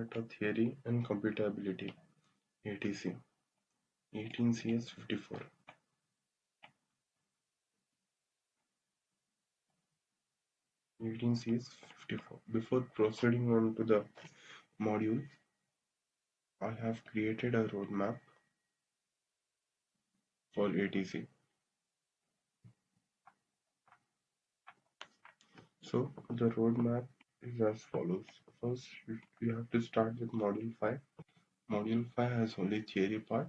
Automata Theory and Computability, ATC, 18 CS 54. Before proceeding on to the module, I have created a roadmap for ATC. So the roadmap is as follows. First, you have to start with Module 5. Module 5 has only theory part,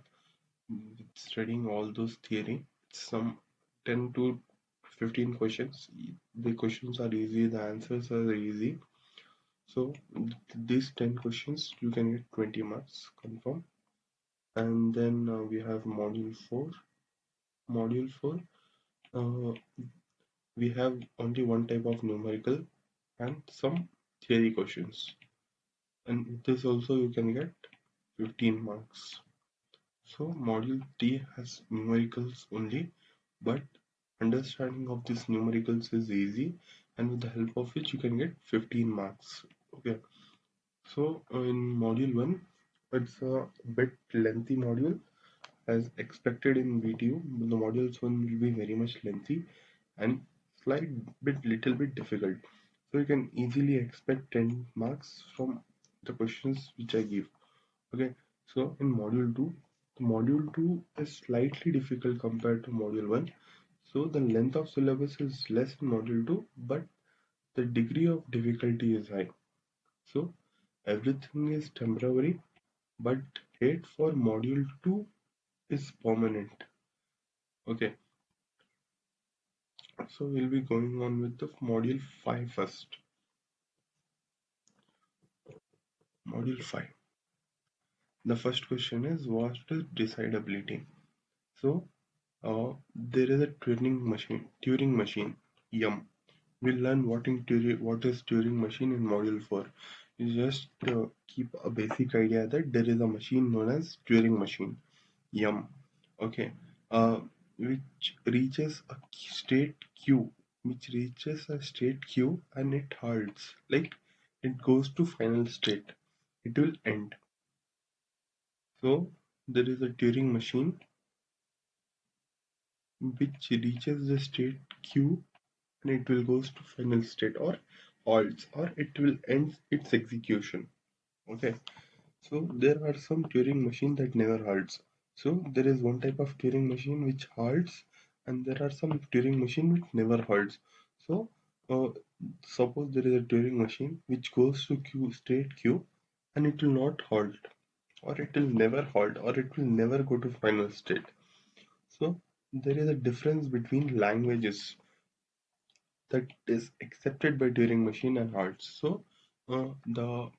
studying all those theory. Some 10 to 15 questions. The questions are easy, the answers are easy. So these 10 questions you can get 20 marks confirm. And then we have module 4. Module 4, uh, we have only one type of numerical and some theory questions. And with this also you can get 15 marks. So module 3 has numericals only, but understanding of these numericals is easy, and with the help of which you can get 15 marks. Okay. So in module 1, it's a bit lengthy module as expected in VTU. The modules 1 will be very much lengthy and little bit difficult. So you can easily expect 10 marks from the questions which I give. Okay, so in module 2 is slightly difficult compared to module 1. So the length of syllabus is less in module 2, but the degree of difficulty is high. So everything is temporary, but hate for module 2 is permanent. Okay, so we'll be going on with the module 5 first. Module 5. The first question is, what is decidability? So there is a Turing machine, yum. We'll learn what is Turing machine in module 4. You just keep a basic idea that there is a machine known as Turing machine, yum. Okay, which reaches a state Q, and it halts, like it goes to final state. It will end. So there is a Turing machine which reaches the state Q and it will goes to final state or halts or it will end its execution. Okay, so there are some Turing machine that never halts. So there is one type of Turing machine which halts and there are some Turing machine which never halts. So uh, suppose there is a Turing machine which goes to state Q and it will not halt, or it will never halt, or it will never go to final state. So there is a difference between languages that is accepted by Turing machine and halts. So the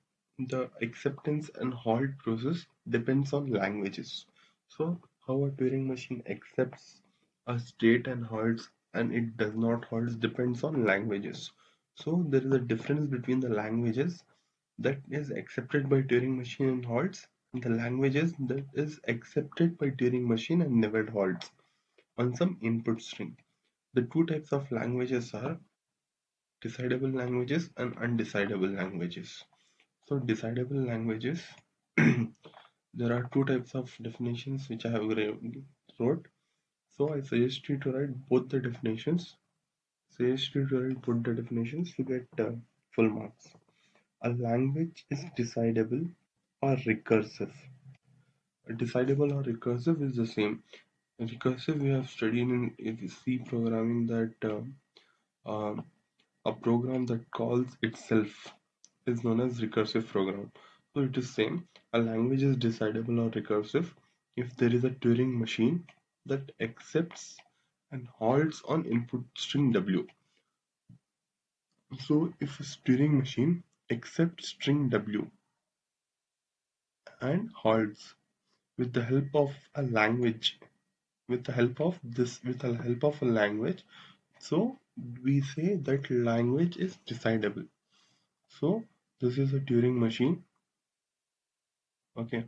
acceptance and halt process depends on languages. So how a Turing machine accepts a state and halts and it does not halt depends on languages. So there is a difference between the languages that is accepted by Turing machine and halts and the languages that is accepted by Turing machine and never halts on some input string. The two types of languages are decidable languages and undecidable languages. So decidable languages, there are two types of definitions which I have wrote. So I suggest you to write both the definitions. To get full marks. A language is decidable or recursive. Decidable or recursive is the same. Recursive we have studied in C programming that a program that calls itself is known as recursive program. So it is same. A language is decidable or recursive if there is a Turing machine that accepts and halts on input string W. So if a Turing machine accepts string W and halts with the help of a language, with the help of a language, so we say that language is decidable. So this is a Turing machine. Okay,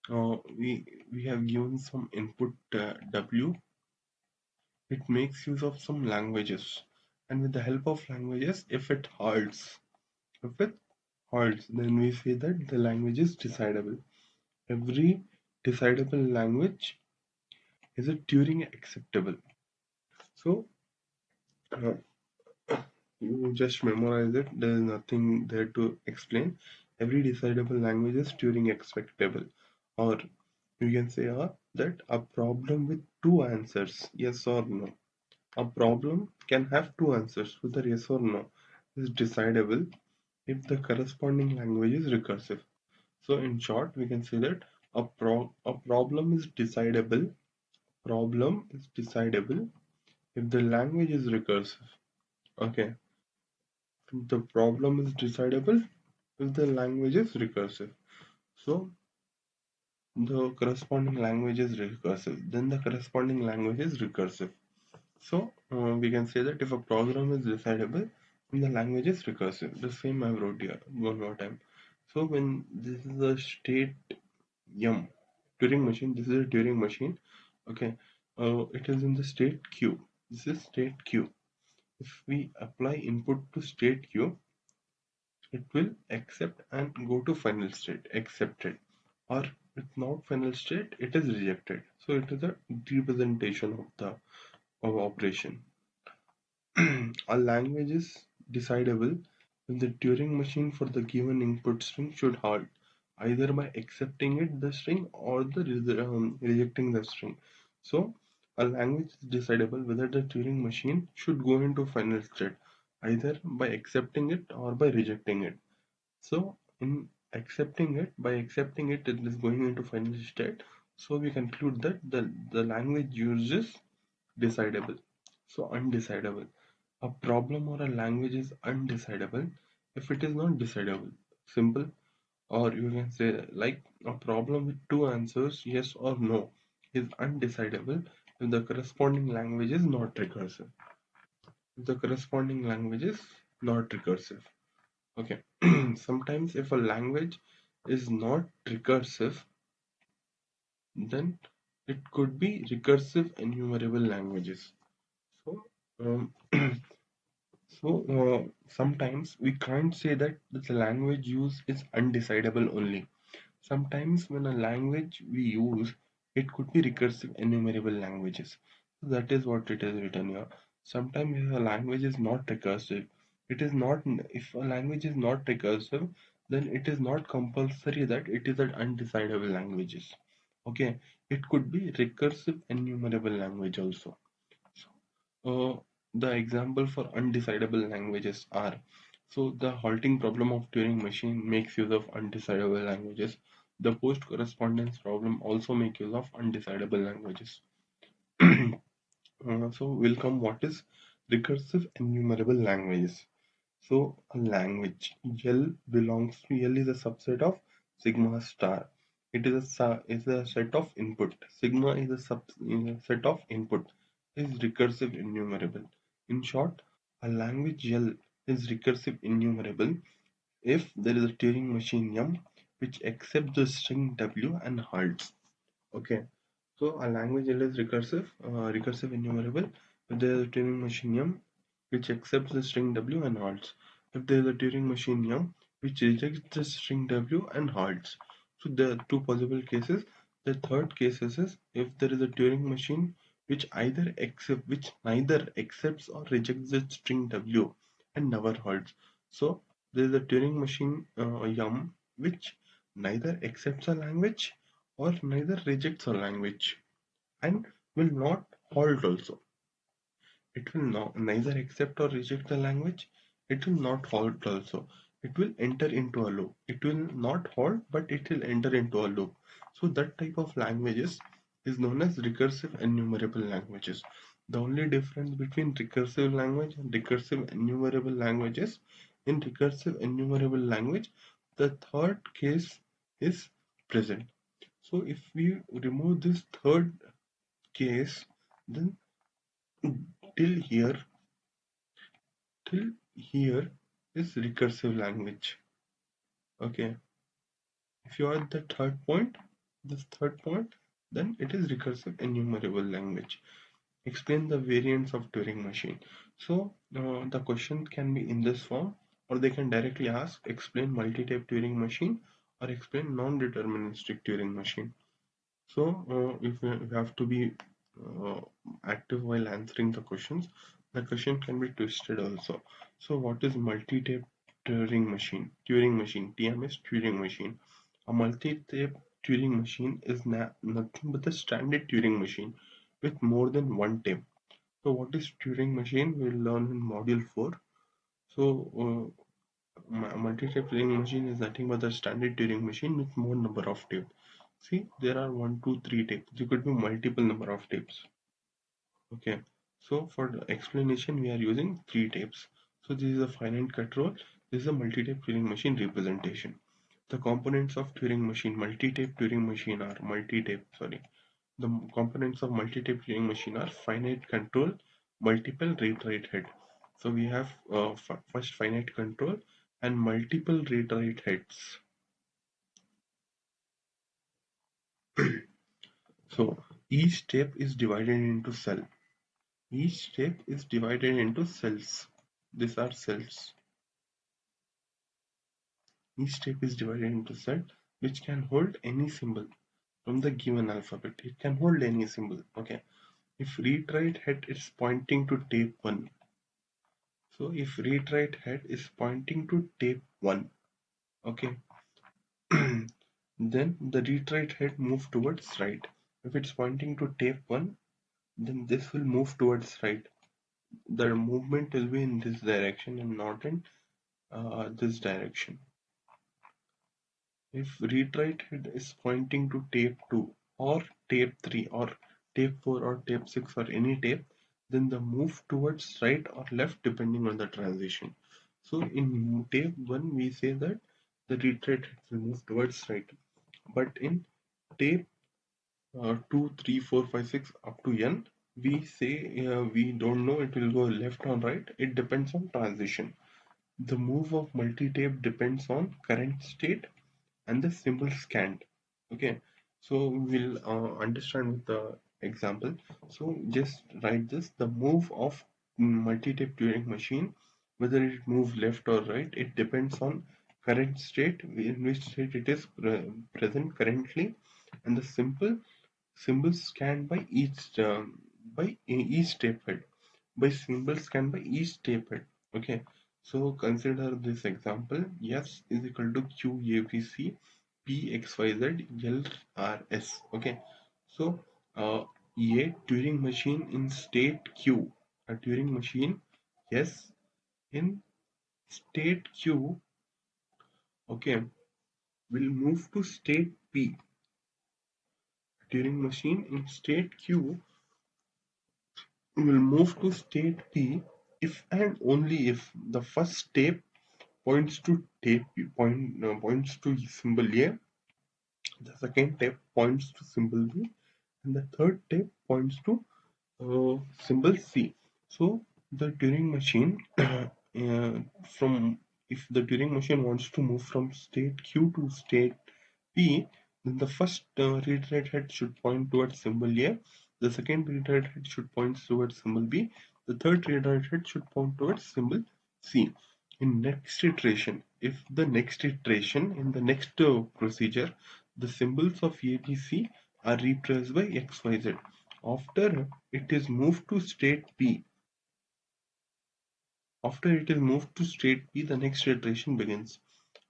we have given some input W. It makes use of some languages, and with the help of languages, if it halts, if it halts, then we say that the language is decidable. Every decidable language is a Turing acceptable. So uh, you just memorize it. There is nothing there to explain. Every decidable language is Turing acceptable, or you can say that a problem with two answers, yes or no. A problem can have two answers, whether yes or no, is decidable if the corresponding language is recursive. So in short, we can say that a problem is decidable. Problem is decidable if the language is recursive. Okay, the problem is decidable if the language is recursive. So the corresponding language is recursive. Then the corresponding language is recursive. So we can say that if a program is decidable, then the language is recursive. The same I wrote here one more time. So when this is a state yum Turing machine, this is a Turing machine. Okay, it is in the state Q. This is state Q. If we apply input to state Q, it will accept and go to final state, accepted. Or if not final state, it is rejected. So it is a representation of the operation. A language is decidable when the Turing machine for the given input string should halt, either by accepting it the string or the rejecting the string. So a language is decidable whether the Turing machine should go into final state, either by accepting it or by rejecting it. So in by accepting it, it is going into final state. So we conclude that the language uses decidable. So undecidable. A problem or a language is undecidable if it is not decidable. Simple. Or you can say like a problem with two answers, yes or no, is undecidable if the corresponding language is not recursive. If the corresponding language is not recursive. Okay. Sometimes if a language is not recursive, then it could be recursive enumerable languages. So um, sometimes we can't say that the language used is undecidable only. Sometimes when a language we use, it could be recursive enumerable languages. So that is what it is written here. Sometimes if a language is not recursive, it is not if a language is not recursive, then it is not compulsory that it is an undecidable languages. Okay, it could be recursive enumerable language also. Uh, the example for undecidable languages are so the halting problem of Turing machine makes use of undecidable languages. The post correspondence problem also make use of undecidable languages. So will come what is recursive enumerable languages. So a language L belongs to L is a subset of sigma star. It is a set of input. Sigma is is a set of input. Is recursive enumerable. In short, a language L is recursive enumerable if there is a Turing machine M which accepts the string W and halts. Okay, so a language is recursive enumerable if there is a Turing machine M which accepts the string W and halts. If there is a Turing machine M which rejects the string W and halts. So there are two possible cases. The third case is if there is a Turing machine which neither accepts or rejects the string W and never halts. So there is a Turing machine M which neither accepts a language or neither rejects a language and will not halt also. It will neither accept or reject the language. It will not halt also. It will enter into a loop. It will not halt, but it will enter into a loop. So that type of languages is known as recursive enumerable languages. The only difference between recursive language and recursive enumerable languages, in recursive enumerable language, the third case is present. So if we remove this third case, then till here till here is recursive language. Okay, if you add the third point, this third point, then it is recursive enumerable language. Explain the variants of Turing machine. So the question can be in this form. or they can directly ask explain multi-tape Turing machine or explain non-deterministic Turing machine. So if we have to be uh, active while answering the questions, the question can be twisted also. So what is multi-tape Turing machine? Turing machine, TMS Turing machine. A multi-tape Turing machine is nothing but a standard Turing machine with more than one tape. So what is Turing machine? We'll learn in module 4. So multi-tape Turing machine is nothing but a standard Turing machine with more number of tapes. See, there are one, two, three tapes. There could be multiple number of tapes. Okay. So for the explanation, we are using three tapes. So this is a finite control. This is a multi-tape Turing machine representation. The components of Turing machine, multi-tape Turing machine are multi-tape. Sorry, the components of multi-tape Turing machine are finite control, multiple read-write head. So we have first finite control and multiple read-write heads. So each tape is divided into cell. Each tape is divided into cells. These are cells. Each tape is divided into cell which can hold any symbol from the given alphabet. It can hold any symbol. Okay. If read-write head is pointing to tape 1. So if read-write head is pointing to tape 1. Okay. Then the read-write head move towards right. If it's pointing to tape 1, then this will move towards right. The movement will be in this direction and not in this direction. If read-write head is pointing to tape 2 or tape 3 or tape 4 or tape 6 or any tape, then the move towards right or left depending on the transition. So in tape 1 we say that the read-write head will move towards right, but in tape 2, 3, 4, 5, 6 up to n, we say we don't know it will go left or right. It depends on transition. The move of multi-tape depends on current state and the symbol scanned. Okay, so we'll understand with the example. So just write this: the move of multi-tape Turing machine, whether it moves left or right, it depends on current state, in which state it is present currently, and the simple symbols scanned by each tape head, by symbols scanned by each tape head. Okay, so consider this example: S is equal to Q ABC P XYZ L R S. Okay, so a Turing machine in state Q, a Turing machine S in state Q, okay, will move to state P. Turing machine in state Q will move to state P if and only if the first tape points to symbol A, the second tape points to symbol B, and the third tape points to symbol C. So the Turing machine from if the Turing machine wants to move from state Q to state P, then the first read-write head should point towards symbol A, the second read-write head should point towards symbol B, the third read-write head should point towards symbol C. In next iteration, if the next iteration in the next procedure, the symbols of ABC are replaced by XYZ. After it is moved to state P, after it is moved to state P, the next iteration begins.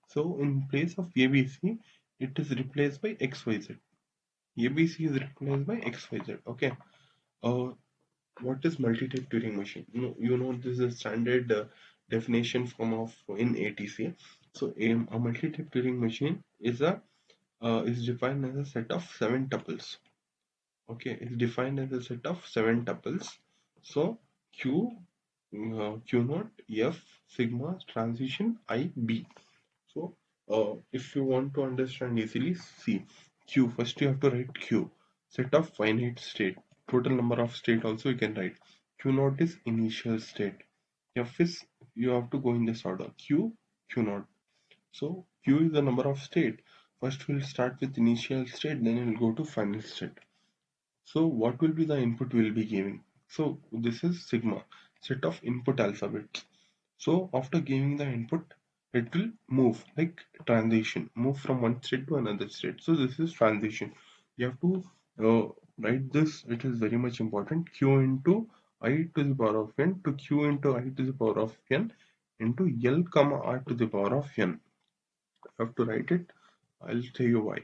So in place of ABC, it is replaced by XYZ. ABC is replaced by XYZ. Okay. Uh, what is multi-tape Turing machine? This is a standard definition form of in ATC. So a multi-tape Turing machine is defined as a set of 7 tuples. Okay, is defined as a set of 7 tuples. So Q, Q naught, F, sigma, transition, I, B. So if you want to understand easily, see Q. First you have to write Q, set of finite state. Total number of state also you can write. Q naught is initial state. F is, you have to go in this order: Q, Q naught. So Q is the number of state. First we'll start with initial state, then we'll go to final state. So what will be the input we'll be giving? So this is sigma, set of input alphabets. So after giving the input, it will move like transition, move from one state to another state. So this is transition. You have to write this. It is very much important. Q into I to the power of n to Q into I to the power of n into L comma R to the power of n. You have to write it. I'll tell you why.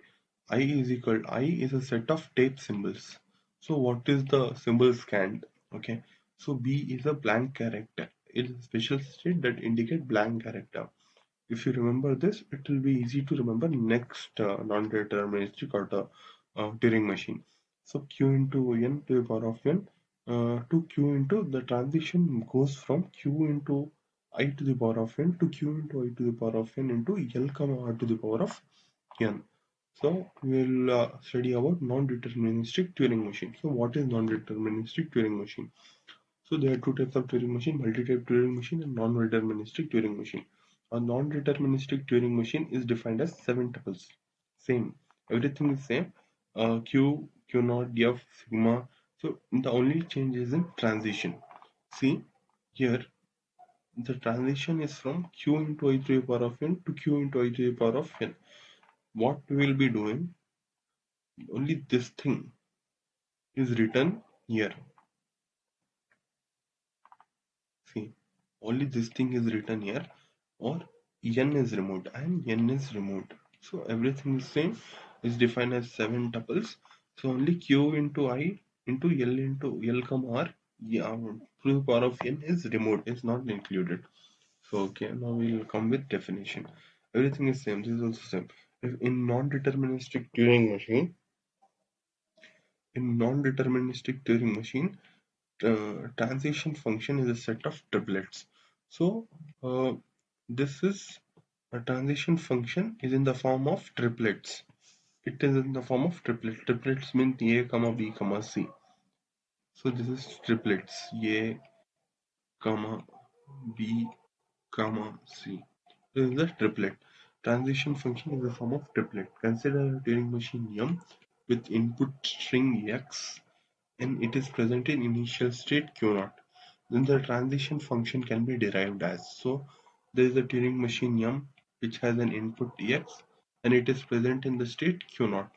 I is a set of tape symbols. So what is the symbol scanned? Okay. So B is a blank character. It is a special state that indicate blank character. If you remember this, it will be easy to remember next non-deterministic order Turing machine. So Q into n to the power of n to Q into the transition goes from Q into I to the power of n to Q into I to the power of n into L comma R to the power of n. So we'll study about non-deterministic Turing machine. So what is non-deterministic Turing machine? So there are two types of Turing machine: multi-type Turing machine and non-deterministic Turing machine. A non-deterministic Turing machine is defined as 7 tuples. Same, everything is same. Q, Q naught, F, sigma. So the only change is in transition. See here, the transition is from Q into I to the power of n to Q into I to the power of n. What we will be doing, only this thing is written here. See, only this thing is written here, or n is removed and n is removed. So everything is same, is defined as 7 tuples. So only q into I into L comma R, yeah, to the power of n is removed, is not included. So okay, now we'll come with definition. Everything is same. This is also same. If in non-deterministic Turing machine, transition function is a set of triplets. So this is a transition function is in the form of triplets. It is in the form of triplets. Triplets mean A comma B comma C. So this is triplets A comma B comma C. This is the triplet. Transition function is a form of triplet. Consider a Turing machine M with input string X and it is present in initial state Q0. Then the transition function can be derived as. So there is a Turing machine M which has an input X and it is present in the state Q0.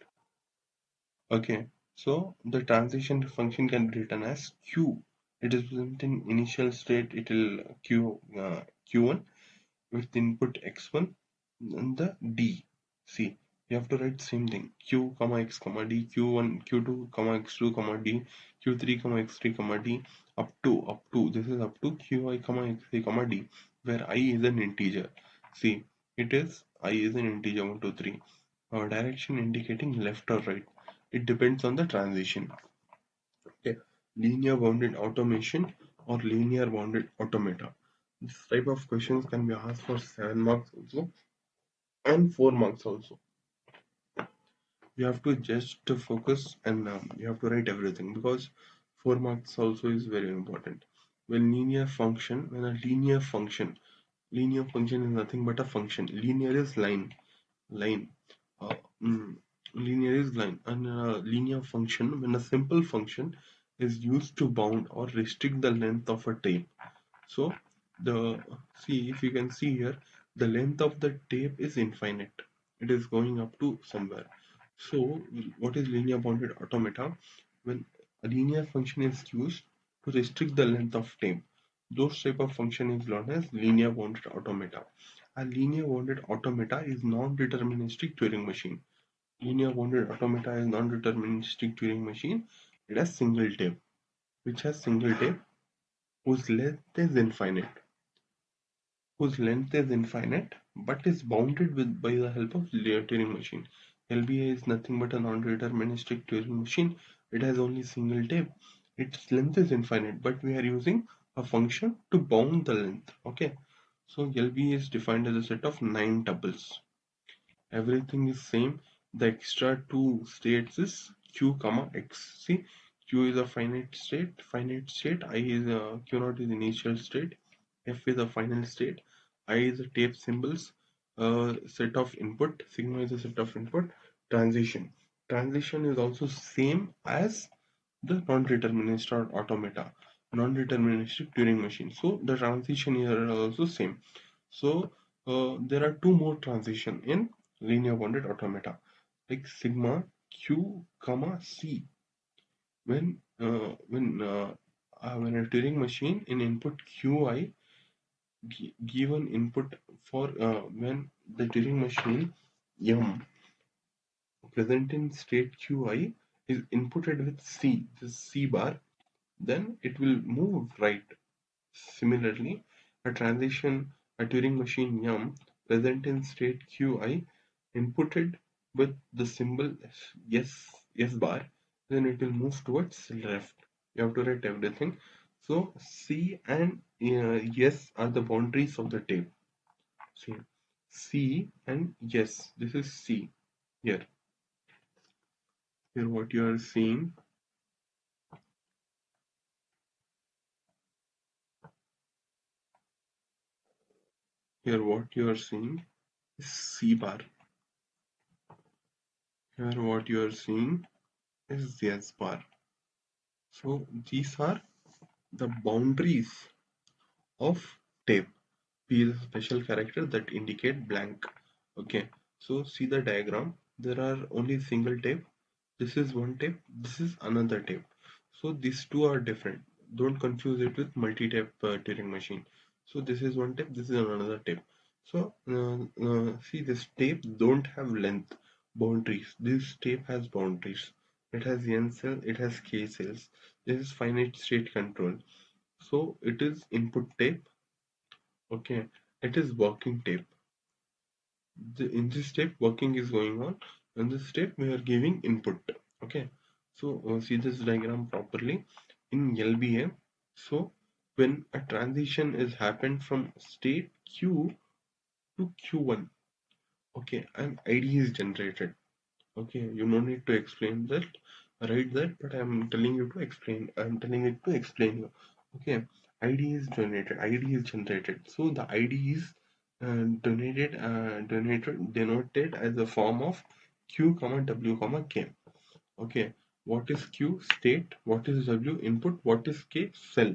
Okay, so the transition function can be written as Q. It is present in initial state, it will Q1 with input x1 and the d. See, you have to write same thing: q comma x comma d, q1 q2 comma x2 comma d, q3 comma x3 comma d, up to this is up to qi comma xi comma d, where I is an integer. See, it is I is an integer 1 2 3. Direction indicating left or right. It depends on the transition. Okay, linear bounded automation or linear bounded automata. This type of questions can be asked for 7 marks also and 4 marks also. You have to just focus and you have to write everything, because 4 marks also is very important. When a linear function is nothing but a function. Linear is line. Uh, mm, Linear is line, and a linear function, when a simple function is used to bound or restrict the length of a tape. So the see, if you can see here, the length of the tape is infinite. It is going up to somewhere. So what is linear bounded automata? When a linear function is used to restrict the length of tape, those type of function is known as linear bounded automata. A linear bounded automata is non-deterministic Turing machine. Linear bounded automata is non-deterministic Turing machine. It has single tape, which has single tape whose length is infinite, but is bounded with by the help of Turing machine. LBA is nothing but a non-deterministic Turing machine. It has only single tape. Its length is infinite, but we are using a function to bound the length. Okay, so LBA is defined as a set of 9 tuples. Everything is same. The extra two states is q comma x. See, q is a finite state. I is a q naught is initial state. F is a final state. I is a tape symbols. Set of input. Sigma is a set of input. Transition is also same as the non-deterministic automata. non-deterministic Turing machine. So the transition here are also same. So there are two more transition in linear bounded automata, like sigma q comma c. When a Turing machine in input qi given input for when the Turing machine m present in state qi is inputted with c, this c bar, then it will move right. Similarly, a transition, a Turing machine yum present in state qi inputted with the symbol yes bar, then it will move towards left. You have to write everything. So C and yes are the boundaries of the tape. See, C and yes, this is C here. Here what you are seeing, here what you are seeing is C bar. Here what you are seeing is yes bar. So these are the boundaries of tape. P is a special character that indicate blank. Okay, so see the diagram. There are only single tape. This is one tape. This is another tape. So these two are different. Don't confuse it with multi-tape Turing machine. So this is one tape. This is another tape. So see, this tape don't have length boundaries. This tape has boundaries. It has n cell. It has k cells. This is finite state control. So it is input tape. Okay, it is working tape. In this step working is going on. In this step we are giving input. Okay, so see this diagram properly in LBA. So when a transition is happened from state Q to Q1, okay, and ID is generated. Okay, you no need to explain that, write that, but I'm telling you to explain. I'm telling it to explain you. Okay, ID is generated. ID is generated. So the ID is denoted as a form of Q comma W comma K. Okay, what is Q? State. What is W? Input. What is K? Cell.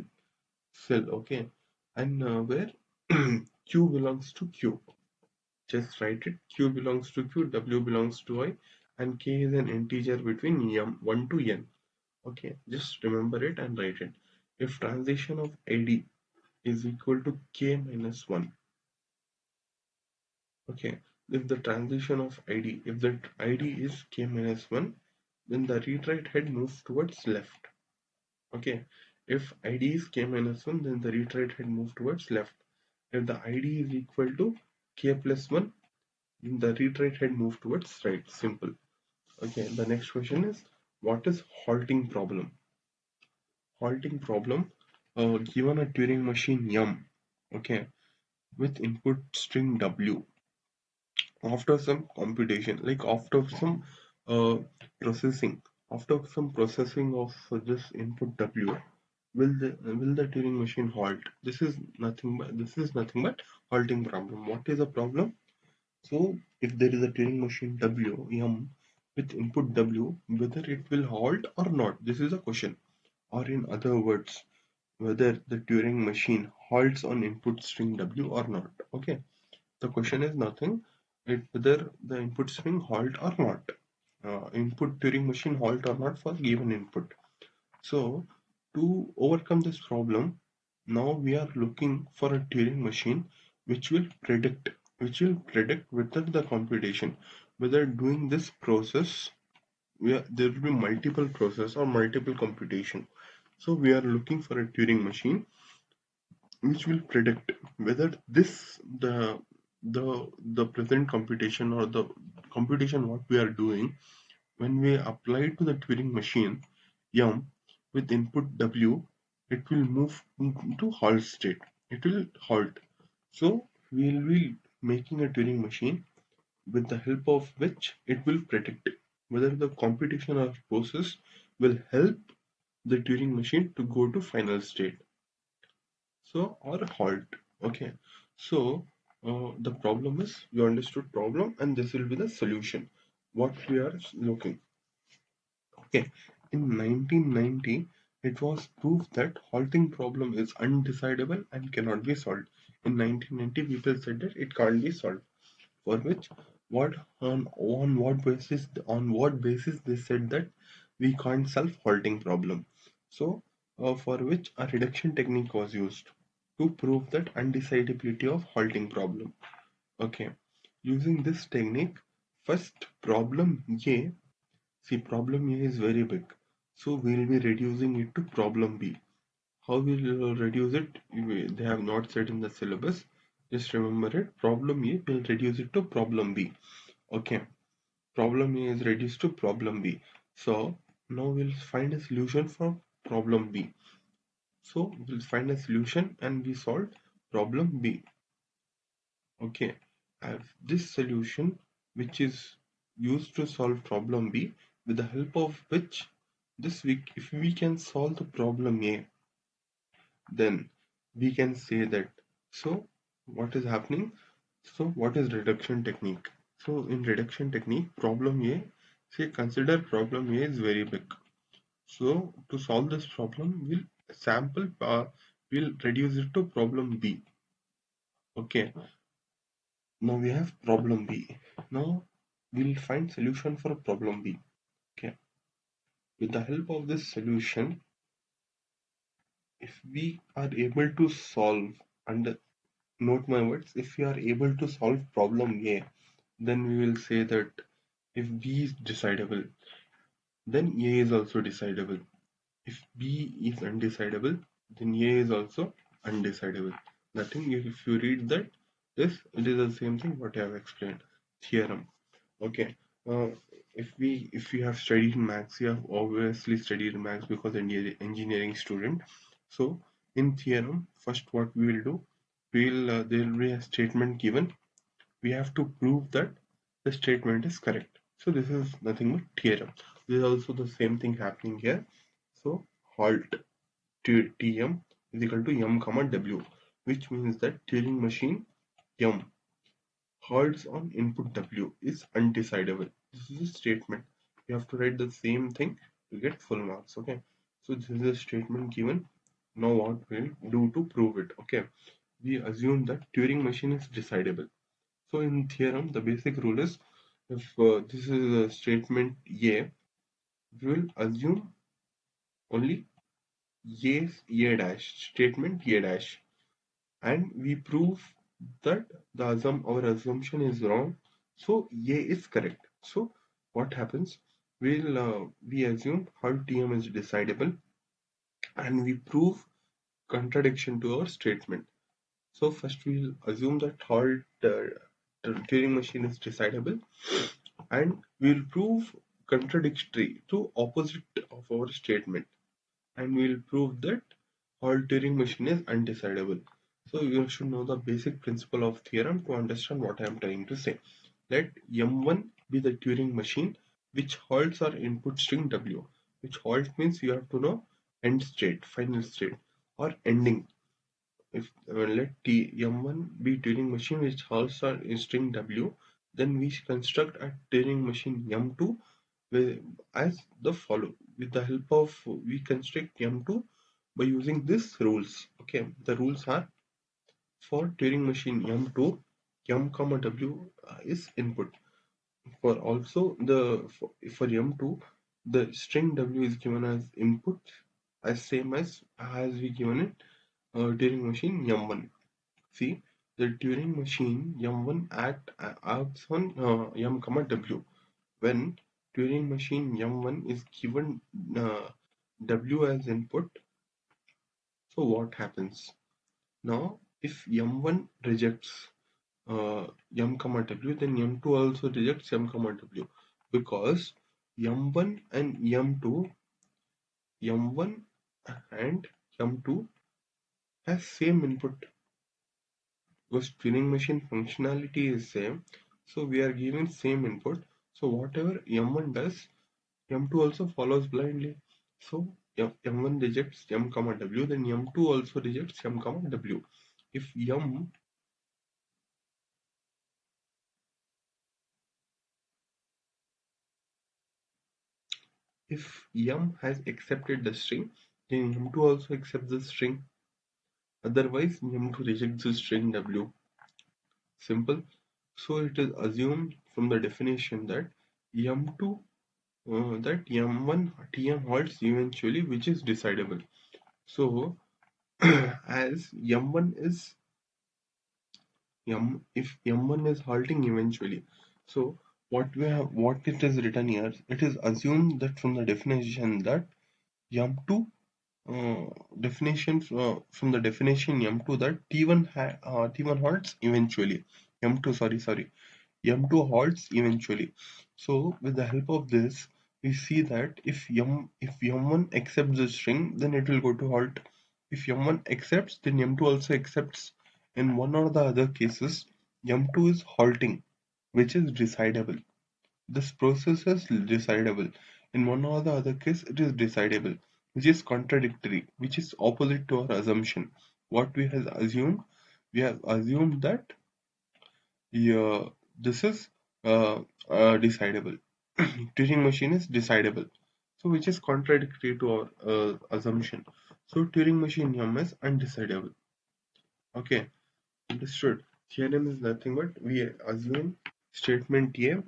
Cell. Okay, and where Q belongs to Q. Just write it. Q belongs to Q, W belongs to I, and K is an integer between 1 to n. Okay, just remember it and write it. If transition of ID is equal to K minus 1, okay, if the transition of ID, if the ID is K minus 1, then the read-write head moves towards left. Okay, if ID is K minus 1, then the read-write head moves towards left. If the ID is equal to K plus 1, the read-write head move towards right. Simple. Okay, the next question is, what is halting problem? Halting problem, given a Turing machine yum, okay, with input string w, after some computation, like after some uh, processing, of this input w, will the Turing machine halt? This is nothing but halting problem. What is the problem? So if there is a Turing machine W M with input W, whether it will halt or not, this is a question. Or in other words, whether the Turing machine halts on input string W or not. Okay, the question is nothing. Whether the input string halt or not. Input Turing machine halt or not for given input. So to overcome this problem, now we are looking for a Turing machine which will predict whether the computation, whether doing this process, there will be multiple process or multiple computation. So we are looking for a Turing machine which will predict whether the present computation or the computation what we are doing, when we apply to the Turing machine yum with input w, it will move into halt state. It will halt. So we will be making a Turing machine with the help of which it will predict whether the computation or process will help the Turing machine to go to final state. So or halt. Okay. So the problem is, you understood problem, and this will be the solution what we are looking. Okay, in 1990 It was proved that halting problem is undecidable and cannot be solved. In 1990, people said that it can't be solved. For which, what on what basis they said that we can't solve halting problem. So, for which a reduction technique was used to prove that undecidability of halting problem. Okay, using this technique, first problem A. See, problem A is very big, so we'll be reducing it to problem B. How we'll reduce it? They have not said in the syllabus. Just remember it. Problem A will reduce it to problem B. Okay. Problem A is reduced to problem B. So now we'll find a solution for problem B. So we'll find a solution and we solve problem B. Okay. This solution, which is used to solve problem B, with the help of which if we can solve the problem A, then we can say that. So what is happening? So what is reduction technique? So in reduction technique, problem A, say consider problem A is very big. So to solve this problem, we'll reduce it to problem B. Okay. Now we have problem B. Now we'll find solution for problem B. Okay. With the help of this solution, if we are able to solve, and note my words, if we are able to solve problem A, then we will say that if B is decidable, then A is also decidable. If B is undecidable, then A is also undecidable. Nothing, if you read that, it is the same thing what I have explained. Theorem. Okay. Uh, if you have studied maths, you have obviously studied maths because engineering student. So in theorem, first what we will do, there will be a statement given. We have to prove that the statement is correct. So this is nothing but theorem. This is also the same thing happening here. So halt Tm is equal to m comma w, which means that Turing machine m halts on input w is undecidable. This is a statement. You have to write the same thing to get full marks. Okay. So this is a statement given. Now what we'll do to prove it? Okay. We assume that Turing machine is decidable. So in theorem, the basic rule is if this is a statement A, we will assume only A dash, statement A dash, and we prove that our assumption is wrong, so A is correct. So what happens? We assume how TM is decidable, and we prove contradiction to our statement. So first we'll assume that the Turing machine is decidable, and we'll prove contradictory to opposite of our statement, and we'll prove that all Turing machine is undecidable. So you should know the basic principle of theorem to understand what I am trying to say. Let M1 be the Turing machine which halts our input string W. Which halt means you have to know end state, final state, or ending. If let M1 be Turing machine which halts our string W, then we construct a Turing machine M2 as the follow. With the help of we construct M2 by using these rules. Okay, the rules are for Turing machine M2, M comma W is input. For also for M2, the string W is given as input as same as we given it Turing machine M1. See, the Turing machine M1 acts on M comma W. When Turing machine M1 is given W as input, so what happens? Now, if M1 rejects M comma W, then M2 also rejects M comma W, because M1 and M1 and M2 has same input, because Turing machine functionality is same, so we are giving same input. So whatever M1 does, M2 also follows blindly. So M1 rejects M comma W, then M2 also rejects M comma W. If M has accepted the string, then M2 also accepts the string. Otherwise, M2 rejects the string W. Simple. So it is assumed from the definition that M2 that M1 TM halts eventually, which is decidable. So as M1 is if M1 is halting eventually, so what it is written here, it is assumed that from the definition that M2 from the definition M2 that T1 halts eventually. M2 sorry M2 halts eventually. So with the help of this, we see that if M1 accepts the string, then it will go to halt. If M1 accepts, then M2 also accepts. In one or the other cases, M2 is halting, which is decidable. This process is decidable. In one or the other case, it is decidable, which is contradictory, which is opposite to our assumption. What we have assumed that yeah, this is decidable. Turing machine is decidable, so which is contradictory to our assumption. So Turing machine yum is undecidable. Okay, understood. Theorem is nothing but we assume statement A.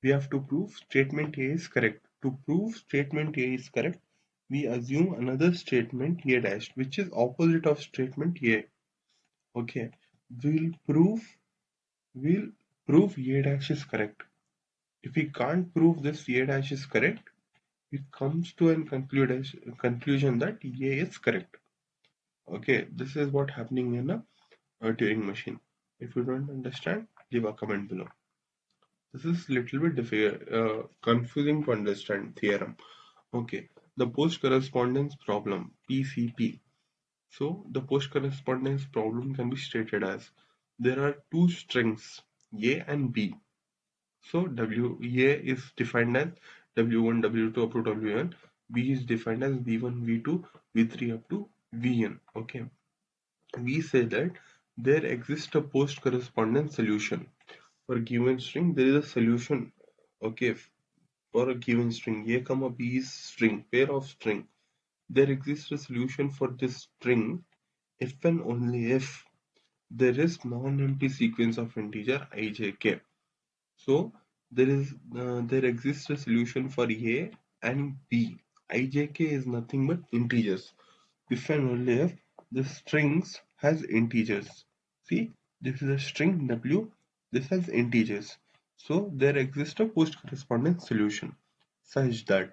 We have to prove statement A is correct. To prove statement A is correct, we assume another statement A dash, which is opposite of statement A. Okay, we'll prove we'll prove A dash is correct. If we can't prove this A dash is correct, it comes to a conclusion that A is correct. Okay, this is what happening in a Turing machine. If you don't understand, leave a comment below. This is little bit confusing to understand theorem. Okay, the post correspondence problem (PCP). So the post correspondence problem can be stated as there are two strings A and B. So A is defined as W1, W2 up to Wn. B is defined as V1, V2, V3 up to Vn. Okay. We say that there exists a post correspondence solution. For a given string, there is a solution. Okay. For a given string, A comma B is string, pair of string. There exists a solution for this string if and only if there is non-empty sequence of integer ijk. So there exists a solution for A and B. Ijk is nothing but integers. If and only if the strings has integers. See, this is a string W. This has integers. So there exists a post correspondence solution such that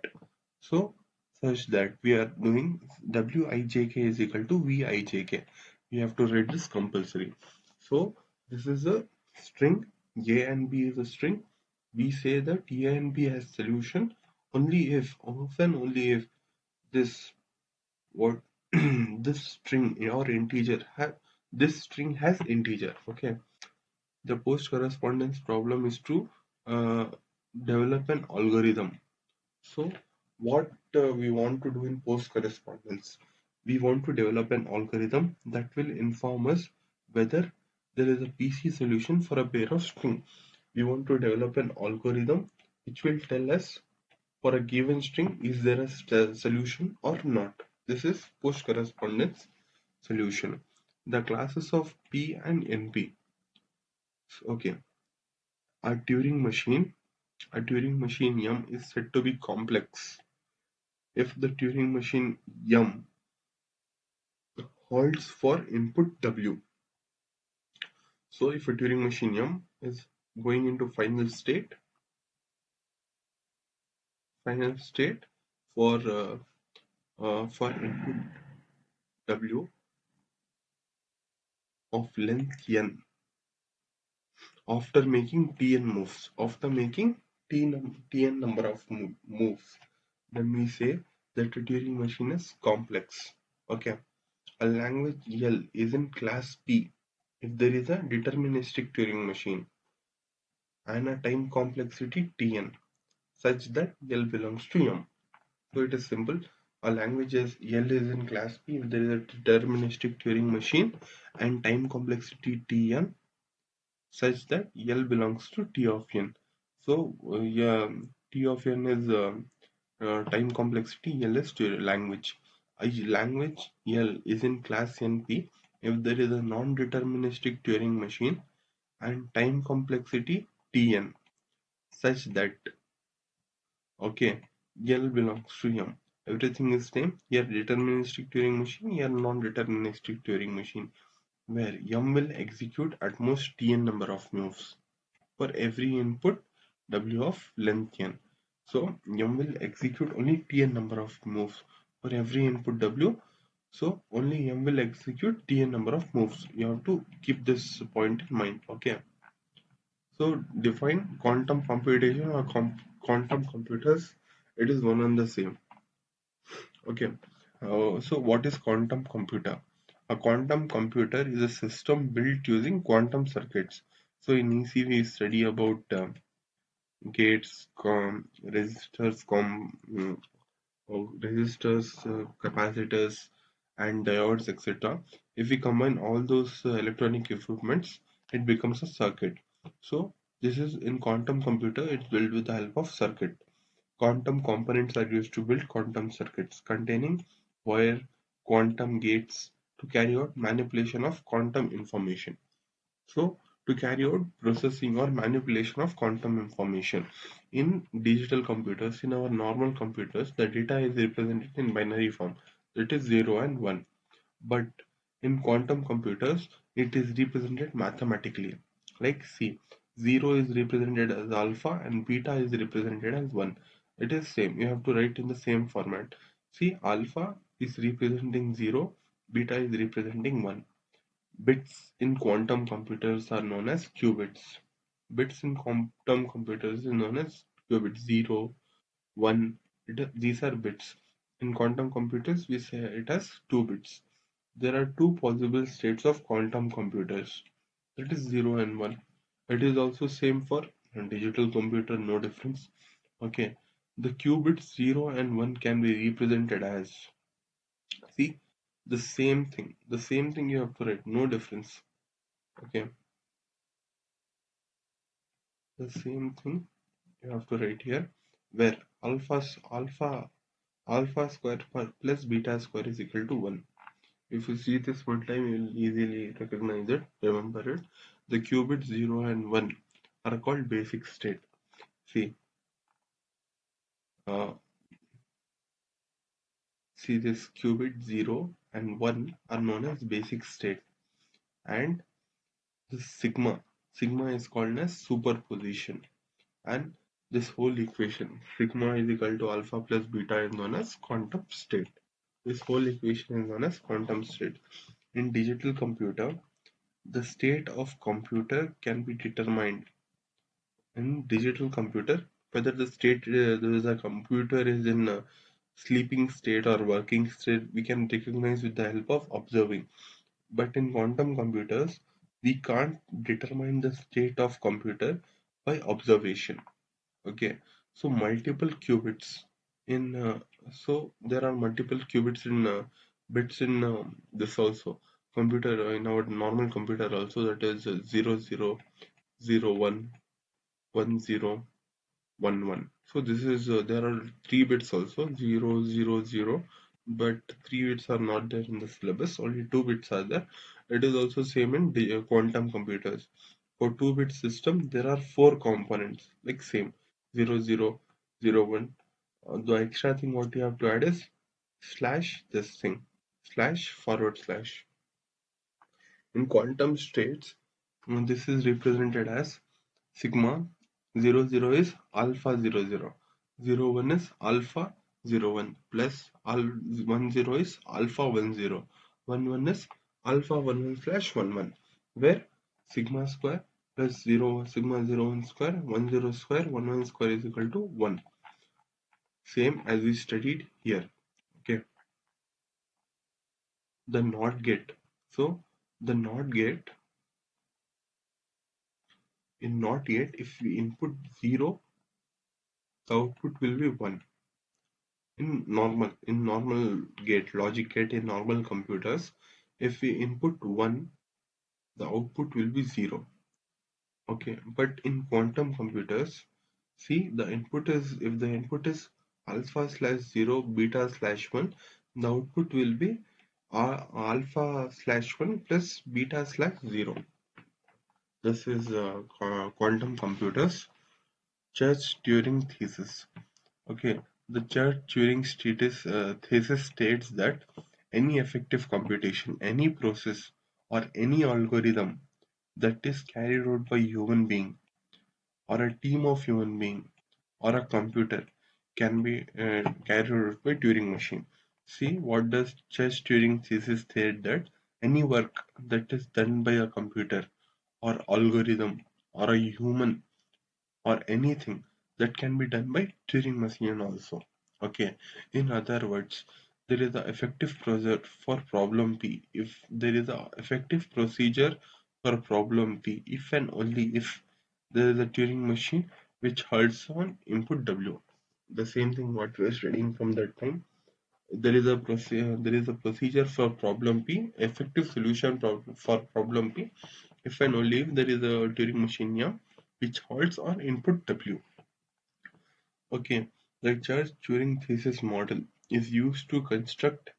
so such that we are doing Wij is equal to Vijk. We have to write this compulsory. So this is a string. A and B is a string. We say that A and B has solution only if, often only if this what this string or integer this string has integer. Okay, the post correspondence problem is to uh, develop an algorithm. So what we want to do in post correspondence, we want to develop an algorithm that will inform us whether there is a PC solution for a pair of string. We want to develop an algorithm which will tell us for a given string is there a solution or not. This is post correspondence solution. The classes of P and NP. Okay, a Turing machine, a Turing machine yum is said to be complex if the Turing machine yum holds for input W. So if a Turing machine yum is going into final state for input W of length n after making tn moves, tn number of moves, then we say that a Turing machine is complex. Okay, a language L is in class P if there is a deterministic Turing machine and a time complexity Tn such that L belongs to M. So it is simple. A language is L is in class P if there is a deterministic Turing machine and time complexity Tn such that L belongs to T of n. So yeah, T of n is time complexity L is to language. A language L is in class NP if there is a non-deterministic Turing machine and time complexity Tn such that okay L belongs to M. Everything is same. Here deterministic Turing machine, here non-deterministic Turing machine, where M will execute at most Tn number of moves for every input W of length n. So M will execute only Tn number of moves for every input W. So only M will execute Tn number of moves. You have to keep this point in mind. Okay. So define quantum computation or quantum computers. It is one and the same. Okay. So what is quantum computer? A quantum computer is a system built using quantum circuits. So in EC we study about gates, resistors, capacitors, and diodes, etc. If we combine all those electronic equipments, it becomes a circuit. So this is in quantum computer. It's built with the help of circuit. Quantum components are used to build quantum circuits containing wire quantum gates to carry out manipulation of quantum information. So, to carry out processing or manipulation of quantum information. In digital computers, in our normal computers, the data is represented in binary form, that is 0 and 1. But in quantum computers, it is represented mathematically. Like see, 0 is represented as alpha and beta is represented as 1. It is same. You have to write in the same format. See, alpha is representing 0, beta is representing 1. Bits in quantum computers are known as qubits. Bits in quantum computers is known as qubits 0, 1. These are bits. In quantum computers, we say it as 2 bits. There are two possible states of quantum computers. That is 0 and 1. It is also same for a digital computer, no difference. Okay. The qubits 0 and 1 can be represented as, see, the same thing. The same thing you have to write, no difference. Okay. The same thing you have to write here, where alpha square plus beta square is equal to 1. If you see this one time, you will easily recognize it, remember it. The qubits 0 and 1 are called basic state. See, uh, see this qubit 0 and 1 are known as basic state, and the sigma is called as superposition, and this whole equation sigma is equal to alpha plus beta is known as quantum state. This whole equation is known as quantum state. In digital computer, the state of computer can be determined in digital computer whether the state there is a computer is in a sleeping state or working state, we can recognize with the help of observing. But in quantum computers, we can't determine the state of computer by observation. Okay, so multiple qubits in so there are multiple qubits in bits in this also computer in our normal computer also, that is 0 0 0 1 1 0 1 1. So this is there are 3 bits also, 0 0 0, but 3 bits are not there in the syllabus, only 2 bits are there. It is also same in quantum computers. For 2-bit system there are 4 components, like same 0 0 0 1. The extra thing what you have to add is slash this thing, slash forward slash. In quantum states, this is represented as sigma. 0 0 is alpha 0 0, 0 1 is alpha 0 1, plus 1 0 is alpha 1 0, 1 1 is alpha 1 1 slash 1 1, where sigma square plus 0 sigma 0 1 square 1 0 square 1 1 square is equal to 1, same as we studied here. Okay, the NOT gate. So the NOT gate, in NOT gate, if we input 0, the output will be 1. In normal gate, logic gate in normal computers, if we input 1, the output will be 0. Okay, but in quantum computers, see, the input is, if the input is alpha slash 0, beta slash 1, the output will be alpha slash 1 plus beta slash 0. This is quantum computers. Church-Turing thesis. Okay, the Church-Turing thesis states that any effective computation, any process, or any algorithm that is carried out by human being or a team of human being or a computer can be carried out by Turing machine. See, what does Church-Turing thesis state that any work that is done by a computer or algorithm or a human or anything that can be done by Turing machine also. Okay, in other words, there is an effective procedure for problem P. If there is an effective procedure for problem P, if and only if there is a Turing machine which halts on input W. The same thing what we are studying from that time. There is a procedure for problem P, effective solution for problem P, if and only if there is a Turing machine here which halts on input W. Okay, the Church-Turing thesis model is used to construct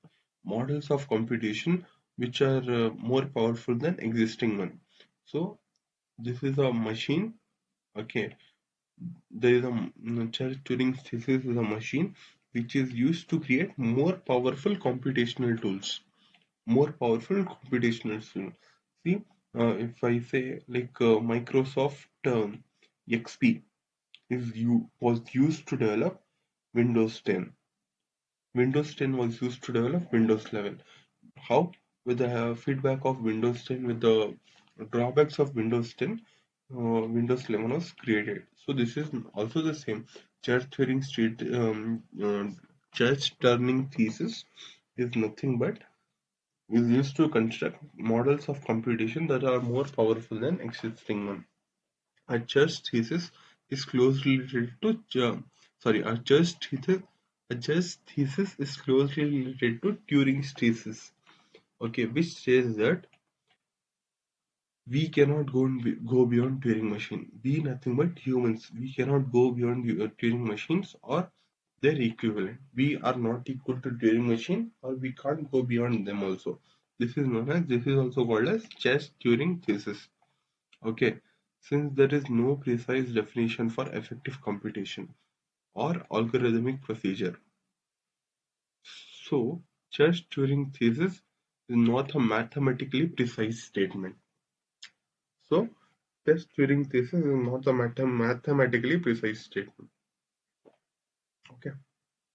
models of computation which are more powerful than existing one. So this is a machine. Okay, there is a Church-Turing thesis is a machine which is used to create more powerful computational tools. More powerful computational tools. See, if I say like Microsoft XP was used to develop Windows 10. Windows 10 was used to develop Windows 11. How? With the feedback of Windows 10, with the drawbacks of Windows 10, Windows 11 was created. So this is also the same. Church Turing Street Church turning thesis is nothing but is used to construct models of computation that are more powerful than existing one. A church thesis is closely related to a church thesis is closely related to Turing's thesis. Okay, which says that we cannot go beyond Turing machine. We nothing but humans. We cannot go beyond Turing machines or their equivalent. We are not equal to Turing machine, or we can't go beyond them also. This is also called as chess Turing thesis. Okay, since there is no precise definition for effective computation or algorithmic procedure, so just Turing thesis is not a mathematically precise statement. So, just Turing thesis is not a mathematically precise statement. Okay.